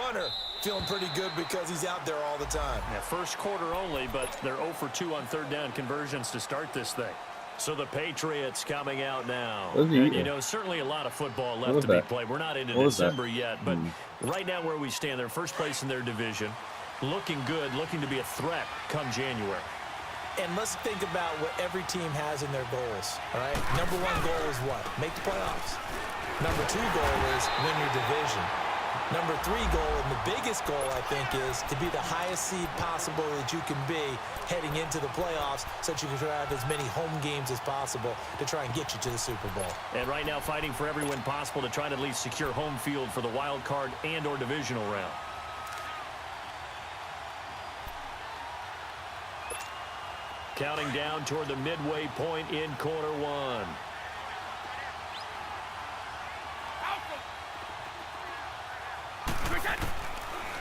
punter feeling pretty good because he's out there all the time. Yeah, first quarter only, but they're 0 for 2 on third down conversions to start this thing. So the Patriots coming out now. And, you know, certainly a lot of football left to be played. We're not into December yet, but right now where we stand, they're first place in their division. Looking good, looking to be a threat come January. And let's think about what every team has in their goals, all right? Number one goal is what? Make the playoffs. Number two goal is win your division. Number three goal, and the biggest goal, I think, is to be the highest seed possible that you can be heading into the playoffs so that you can have as many home games as possible to try and get you to the Super Bowl. And right now fighting for every win possible to try to at least secure home field for the wild card and or divisional round. Counting down toward the midway point in quarter one.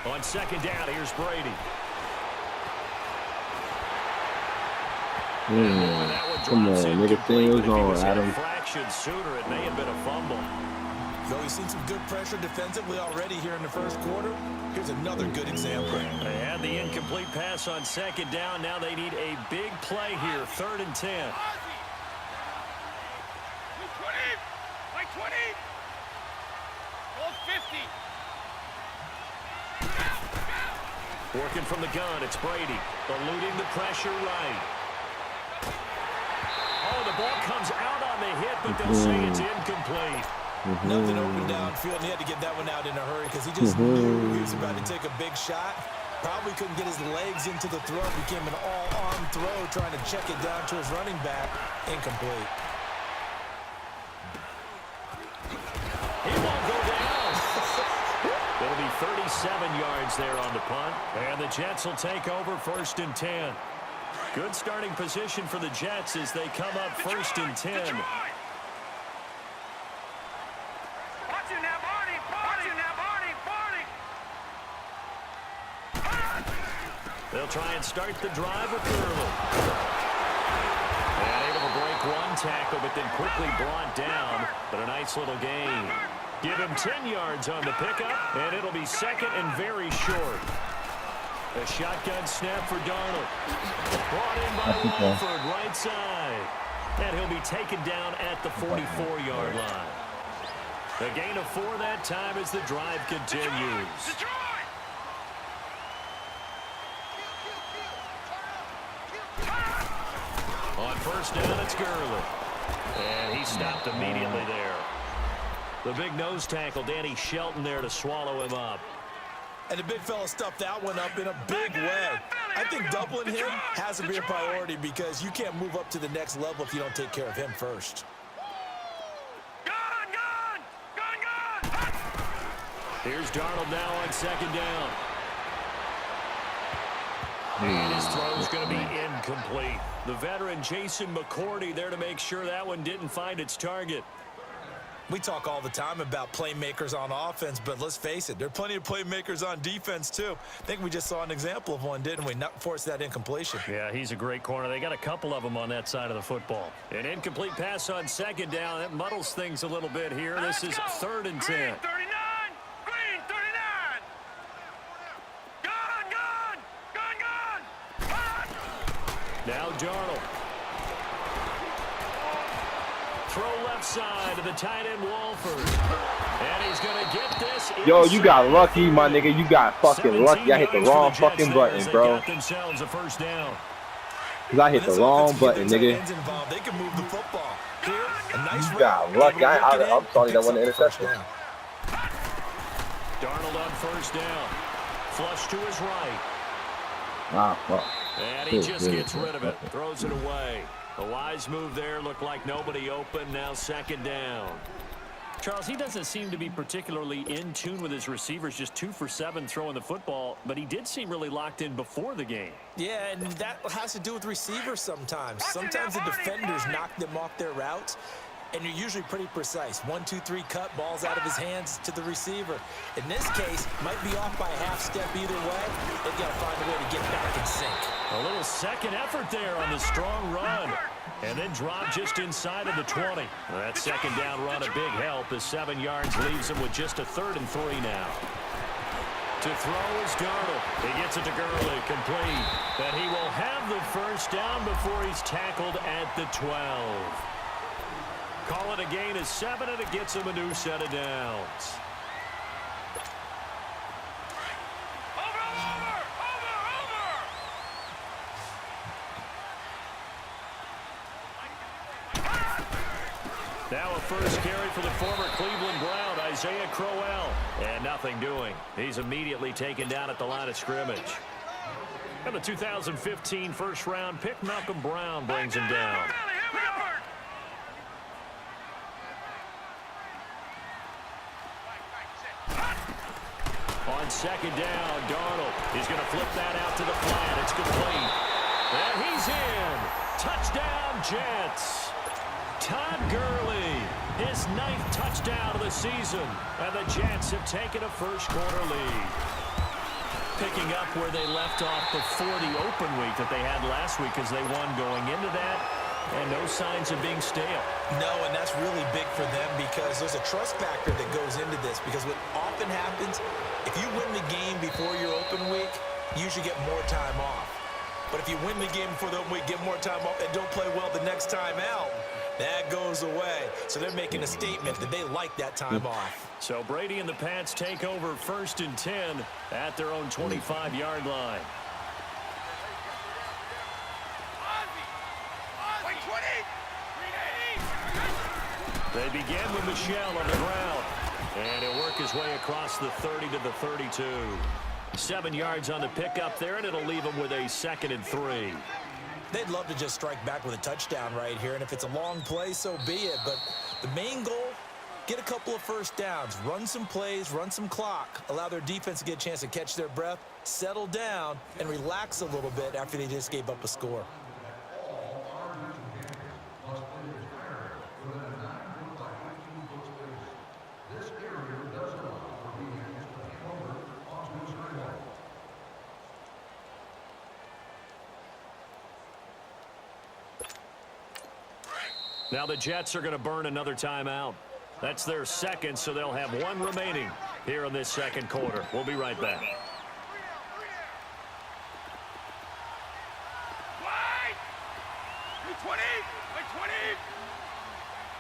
On second down, here's Brady. Come on, nigga, things on, Adam. Fraction sooner, it may have been a fumble. Though we've seen some good pressure defensively already here in the first quarter, here's another good example. They had the incomplete pass on second down. Now they need a big play here, 3rd and 10. Working from the gun, it's Brady. Eluding the pressure right. Oh, the ball comes out on the hit, but they'll say it's incomplete. Nothing open downfield, and he had to get that one out in a hurry because he just knew he was about to take a big shot. Probably couldn't get his legs into the throw. Became an all-arm throw, trying to check it down to his running back. Incomplete. He won't go down. It'll be 37 yards there on the punt. And the Jets will take over 1st and 10. Good starting position for the Jets as they come up 1st and 10. They'll try and start the drive with Gurley. And able to break one tackle, but then quickly brought down. But a nice little gain. Give him 10 yards on the pickup, and it'll be 2nd and very short. A shotgun snap for Darnold. Brought in by Wolford, right side. And he'll be taken down at the 44-yard line. A gain of 4 that time as the drive continues. On 1st down, it's Gurley. And he stopped immediately there. The big nose tackle, Danny Shelton, there to swallow him up. And the big fella stuffed that one up in a big way. I think doubling him has to be a priority because you can't move up to the next level if you don't take care of him first. Here's Darnold now on 2nd down. And his throw's going to be incomplete. The veteran Jason McCourty there to make sure that one didn't find its target. We talk all the time about playmakers on offense, but let's face it, there are plenty of playmakers on defense, too. I think we just saw an example of one, didn't we? Not force that incompletion. Yeah, he's a great corner. They got a couple of them on that side of the football. An incomplete pass on 2nd down. That muddles things a little bit here. This is 3rd and 10. Now Darnold. Throw left side to the tight end Wolford. And he's going to get this. Yo, you got lucky, my nigga. You got fucking lucky. I hit the wrong fucking button, bro. Themselves a first down. Because I hit the wrong button, nigga. They can move the football. Here, a nice you got lucky. I'm sorry that wasn't an interception. Darnold on 1st down. Flush to his right. Ah, fuck. And he just gets rid of it. Throws it away. A wise move there. Looked like nobody open. Now 2nd down. Charles, he doesn't seem to be particularly in tune with his receivers. Just 2 for 7 throwing the football. But he did seem really locked in before the game. Yeah, and that has to do with receivers sometimes. Sometimes the defenders knock them off their routes. And you're usually pretty precise. 1, 2, 3 cut, balls out of his hands to the receiver. In this case, might be off by a half step either way. They've got to find a way to get back in sync. A little second effort there on the strong run. And then drop just inside of the 20. That 2nd down run a big help as 7 yards leaves him with just a 3rd and 3 now. To To throw is Darnold. He gets it to Gurley, complete. And he will have the first down before he's tackled at the 12. Call it a gain of 7, and it gets him a new set of downs. Now a first carry for the former Cleveland Brown, Isaiah Crowell. And nothing doing. He's immediately taken down at the line of scrimmage. And the 2015 first-round pick, Malcolm Brown, brings him down. On second down, Darnold. He's going to flip that out to the flat. It's complete. And he's in. Touchdown, Jets. Todd Gurley, his 9th touchdown of the season, and the Jets have taken a first-quarter lead. Picking up where they left off before the open week that they had last week as they won going into that, and no signs of being stale. No, and that's really big for them because there's a trust factor that goes into this because what often happens, if you win the game before your open week, you usually get more time off. But if you win the game before the open week, get more time off, and don't play well the next time out, that goes away. So they're making a statement that they like that time off. So Brady and the Pats take over 1st and 10 at their own 25-yard line. They begin with Michel on the ground. And he'll work his way across the 30 to the 32. 7 yards on the pickup there, and it'll leave him with a 2nd and 3. They'd love to just strike back with a touchdown right here, and if it's a long play, so be it. But the main goal, get a couple of first downs, run some plays, run some clock, allow their defense to get a chance to catch their breath, settle down, and relax a little bit after they just gave up a score. Now the Jets are going to burn another timeout. That's their 2nd, so they'll have 1 remaining here in this 2nd quarter. We'll be right back.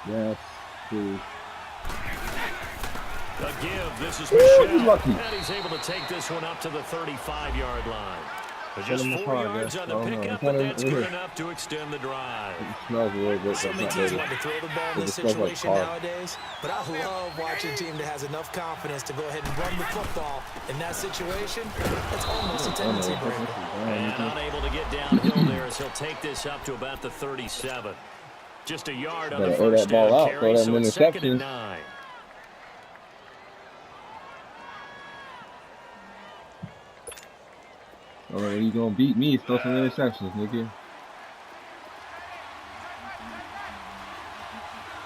Yes, please. A give. This is Ooh, Michel. lucky. And he's able to take this one up to the 35-yard line. Just 4 yards on the pickup, and that's good enough to extend the drive. Smells a little bit. So many teams want to throw the ball in this situation nowadays, but I love watching a team that has enough confidence to go ahead and run the football in that situation. That's almost a tendency breaker. And unable to get downhill there as he'll take this up to about the 37. Just a yard on the first down carry, so it's 2nd and 9. All right, you gonna beat me? Throw some interceptions, nigga.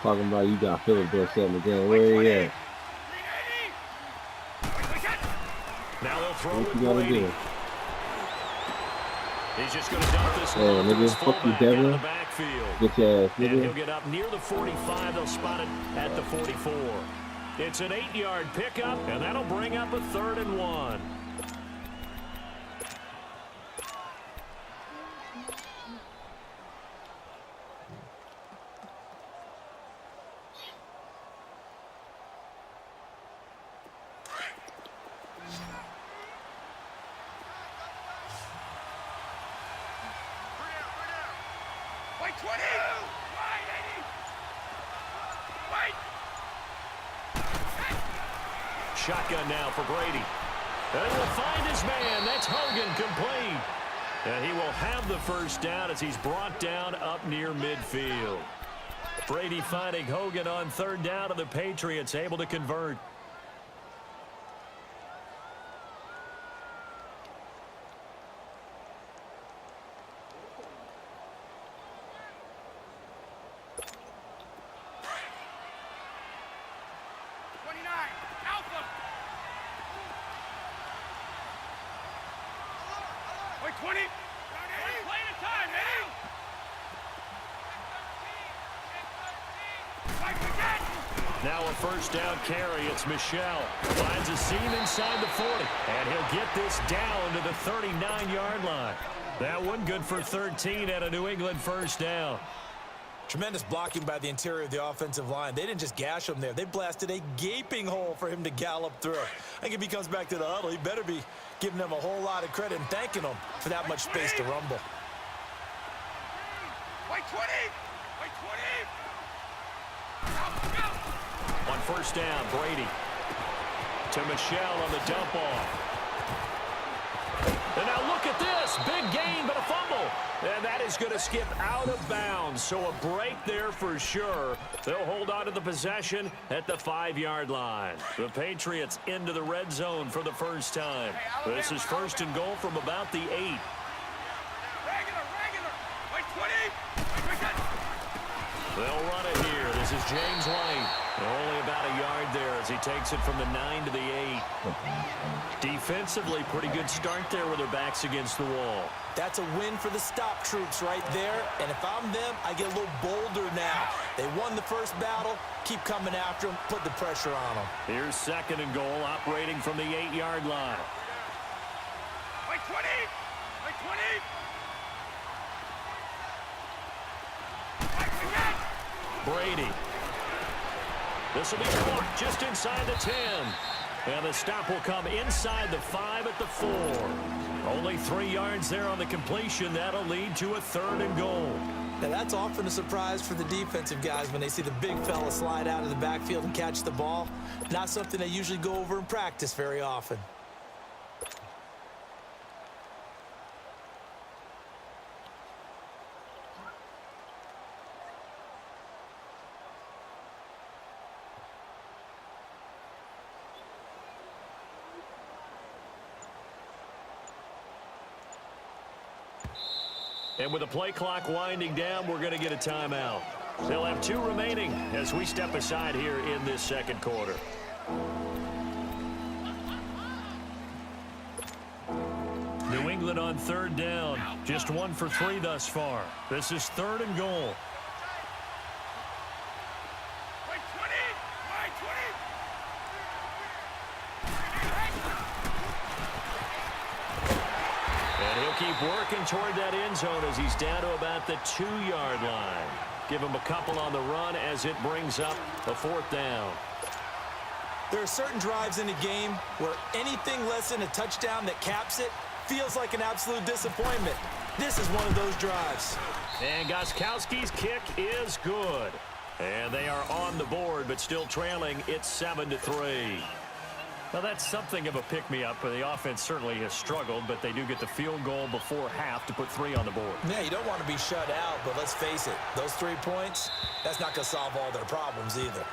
Talking about you got Philip Dorsett again. Where he at? Now they'll throw What it you gotta Brady. do? He's just going to dump this Hey, one to nigga, his fuck you, fullback out of Devin. the backfield. Get your ass, And he'll nigga. get up near the 45. They'll spot it at the 44. It's an 8-yard pickup, and that'll bring up a 3rd and 1. Shotgun now for Brady. And he'll find his man. That's Hogan, complete. And he will have the first down as he's brought down up near midfield. Brady finding Hogan on 3rd down, and the Patriots able to convert. Now a first down carry. It's Michel. Finds a seam inside the 40. And he'll get this down to the 39-yard line. That one good for 13 at a New England first down. Tremendous blocking by the interior of the offensive line. They didn't just gash him there. They blasted a gaping hole for him to gallop through. I think if he comes back to the huddle, he better be giving them a whole lot of credit and thanking them for that much space to rumble. White 20! White 20! On first down, Brady to Michel on the dump off. And now look at this. Big gain, but a fumble. And that is going to skip out of bounds. So a break there for sure. They'll hold on to the possession at the 5-yard line. The Patriots into the red zone for the first time. This is first and goal from about the 8. Regular! White 20! They'll run it here. This is James White. Only about a yard there as he takes it from the 9 to the 8. Defensively, pretty good start there with their backs against the wall. That's a win for the stop troops right there. And if I'm them, I get a little bolder now. They won the first battle. Keep coming after them. Put the pressure on them. Here's second and goal, operating from the 8-yard line. White 20! White 20! Brady. This will be blocked just inside the 10. And the stop will come inside the 5 at the 4. Only 3 yards there on the completion. That'll lead to a 3rd and goal. Now, that's often a surprise for the defensive guys when they see the big fella slide out of the backfield and catch the ball. Not something they usually go over in practice very often. And with the play clock winding down, we're going to get a timeout. They'll have 2 remaining as we step aside here in this second quarter. New England on 3rd down. Just 1 for 3 thus far. This is 3rd and goal. White 20! White 20! And he'll keep working toward that end zone as he's down to about the 2-yard line. Give him a couple on the run as it brings up a 4th down. There are certain drives in a game where anything less than a touchdown that caps it feels like an absolute disappointment. This is one of those drives. And Gostkowski's kick is good. And they are on the board, but still trailing. It's 7-3. Well, that's something of a pick-me-up. The offense certainly has struggled, but they do get the field goal before half to put 3 on the board. Yeah, you don't want to be shut out, but let's face it, those 3 points, that's not going to solve all their problems either.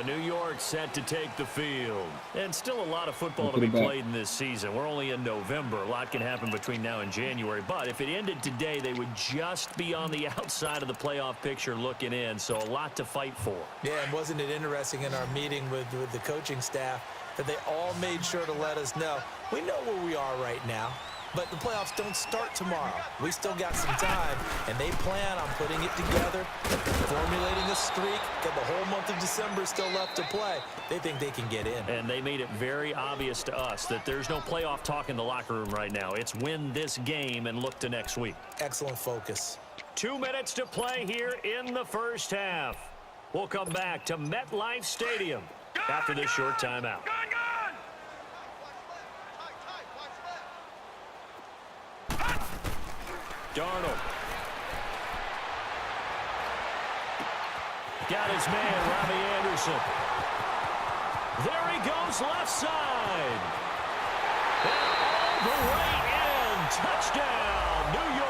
New York set to take the field. And still a lot of football to be played in this season. We're only in November. A lot can happen between now and January. But if it ended today, they would just be on the outside of the playoff picture looking in. So a lot to fight for. Yeah, and wasn't it interesting in our meeting with the coaching staff that they all made sure to let us know, we know where we are right now. But the playoffs don't start tomorrow. We still got some time, and they plan on putting it together, formulating a streak, got the whole month of December still left to play. They think they can get in. And they made it very obvious to us that there's no playoff talk in the locker room right now. It's win this game and look to next week. Excellent focus. 2 minutes to play here in the first half. We'll come back to MetLife Stadium after this short timeout. Darnold. Got his man, Robbie Anderson. There he goes, left side. And all the way in. Touchdown, New York.